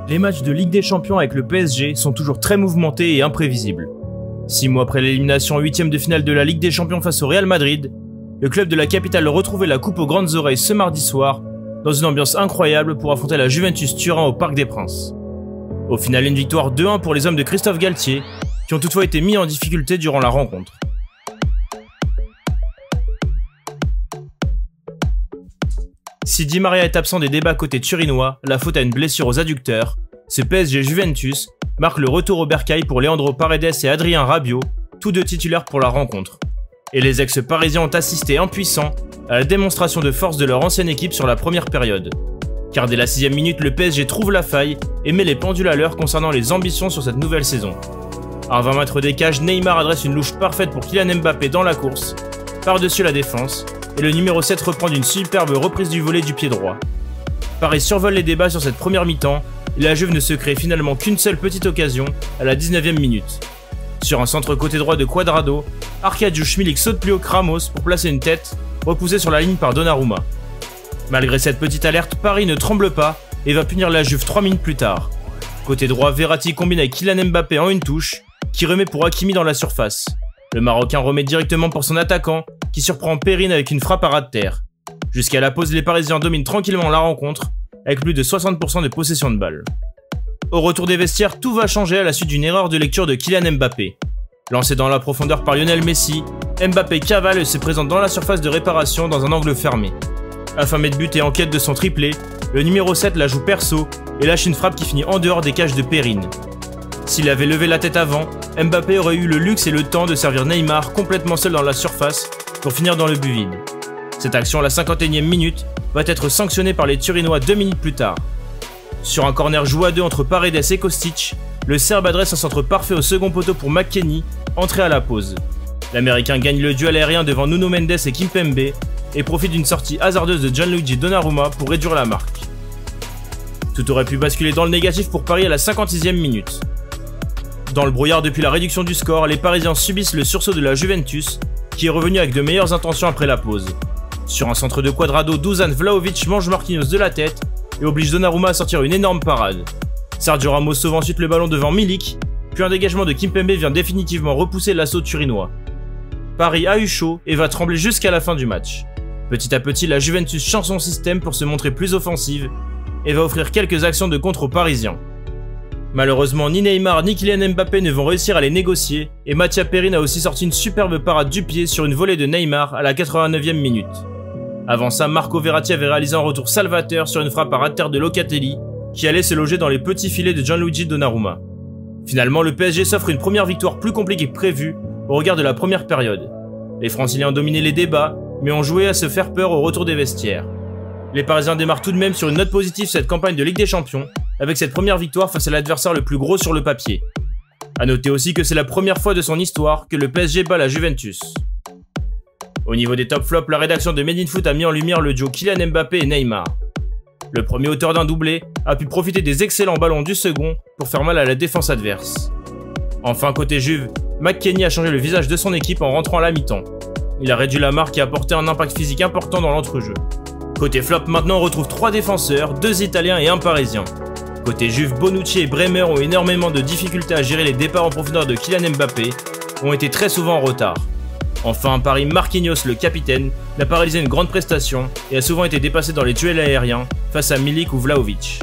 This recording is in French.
Les matchs de Ligue des Champions avec le PSG sont toujours très mouvementés et imprévisibles. 6 mois après l'élimination en 8e de finale de la Ligue des Champions face au Real Madrid, le club de la capitale retrouvait la coupe aux grandes oreilles ce mardi soir, dans une ambiance incroyable pour affronter la Juventus Turin au Parc des Princes. Au final, une victoire 2-1 pour les hommes de Christophe Galtier, qui ont toutefois été mis en difficulté durant la rencontre. Si Di Maria est absent des débats côté turinois, la faute à une blessure aux adducteurs, ce PSG Juventus marque le retour au bercail pour Leandro Paredes et Adrien Rabiot, tous deux titulaires pour la rencontre. Et les ex-parisiens ont assisté impuissants à la démonstration de force de leur ancienne équipe sur la première période. Car dès la 6e minute, le PSG trouve la faille et met les pendules à l'heure concernant les ambitions sur cette nouvelle saison. À 20 mètres des cages, Neymar adresse une louche parfaite pour Kylian Mbappé dans la course, par-dessus la défense, et le numéro 7 reprend d'une superbe reprise du volet du pied droit. Paris survole les débats sur cette première mi-temps, et la Juve ne se crée finalement qu'une seule petite occasion à la 19e minute. Sur un centre côté droit de Cuadrado, Arkadiusz Milik saute plus haut que Ramos pour placer une tête, repoussée sur la ligne par Donnarumma. Malgré cette petite alerte, Paris ne tremble pas et va punir la Juve 3 minutes plus tard. Côté droit, Verratti combine avec Kylian Mbappé en une touche, qui remet pour Hakimi dans la surface. Le Marocain remet directement pour son attaquant, qui surprend Perrine avec une frappe à ras de terre. Jusqu'à la pause, les Parisiens dominent tranquillement la rencontre, avec plus de 60% de possession de balle. Au retour des vestiaires, tout va changer à la suite d'une erreur de lecture de Kylian Mbappé. Lancé dans la profondeur par Lionel Messi, Mbappé cavale et se présente dans la surface de réparation dans un angle fermé. Affamé de but et en quête de son triplé, le numéro 7 la joue perso et lâche une frappe qui finit en dehors des cages de Perrine. S'il avait levé la tête avant, Mbappé aurait eu le luxe et le temps de servir Neymar complètement seul dans la surface pour finir dans le but vide. Cette action à la 51e minute va être sanctionnée par les Turinois 2 minutes plus tard. Sur un corner joué à 2 entre Paredes et Kostic, le Serbe adresse un centre parfait au second poteau pour McKennie, entré à la pause. L'Américain gagne le duel aérien devant Nuno Mendes et Kimpembe et profite d'une sortie hasardeuse de Gianluigi Donnarumma pour réduire la marque. Tout aurait pu basculer dans le négatif pour Paris à la 56e minute. Dans le brouillard depuis la réduction du score, les Parisiens subissent le sursaut de la Juventus, qui est revenu avec de meilleures intentions après la pause. Sur un centre de Cuadrado, Dusan Vlahovic mange Marquinhos de la tête et oblige Donnarumma à sortir une énorme parade. Sergio Ramos sauve ensuite le ballon devant Milik, puis un dégagement de Kimpembe vient définitivement repousser l'assaut turinois. Paris a eu chaud et va trembler jusqu'à la fin du match. Petit à petit, la Juventus change son système pour se montrer plus offensive et va offrir quelques actions de contre aux Parisiens. Malheureusement, ni Neymar ni Kylian Mbappé ne vont réussir à les négocier et Mathia Perrine a aussi sorti une superbe parade du pied sur une volée de Neymar à la 89e minute. Avant ça, Marco Verratti avait réalisé un retour salvateur sur une frappe à ras de terre de Locatelli qui allait se loger dans les petits filets de Gianluigi Donnarumma. Finalement, le PSG s'offre une première victoire plus compliquée que prévu au regard de la première période. Les Franciliens ont dominé les débats, mais ont joué à se faire peur au retour des vestiaires. Les Parisiens démarrent tout de même sur une note positive cette campagne de Ligue des Champions, avec cette première victoire face à l'adversaire le plus gros sur le papier. A noter aussi que c'est la première fois de son histoire que le PSG bat la Juventus. Au niveau des top flops, la rédaction de Made in Foot a mis en lumière le duo Kylian Mbappé et Neymar. Le premier auteur d'un doublé a pu profiter des excellents ballons du second pour faire mal à la défense adverse. Enfin, côté Juve, McKennie a changé le visage de son équipe en rentrant à la mi-temps. Il a réduit la marque et apporté un impact physique important dans l'entrejeu. Côté flop, maintenant on retrouve 3 défenseurs, 2 Italiens et 1 Parisien. Côté Juve, Bonucci et Bremer ont énormément de difficultés à gérer les départs en profondeur de Kylian Mbappé, ont été très souvent en retard. Enfin, à Paris, Marquinhos, le capitaine, n'a pas réalisé une grande prestation et a souvent été dépassé dans les duels aériens face à Milik ou Vlahovic.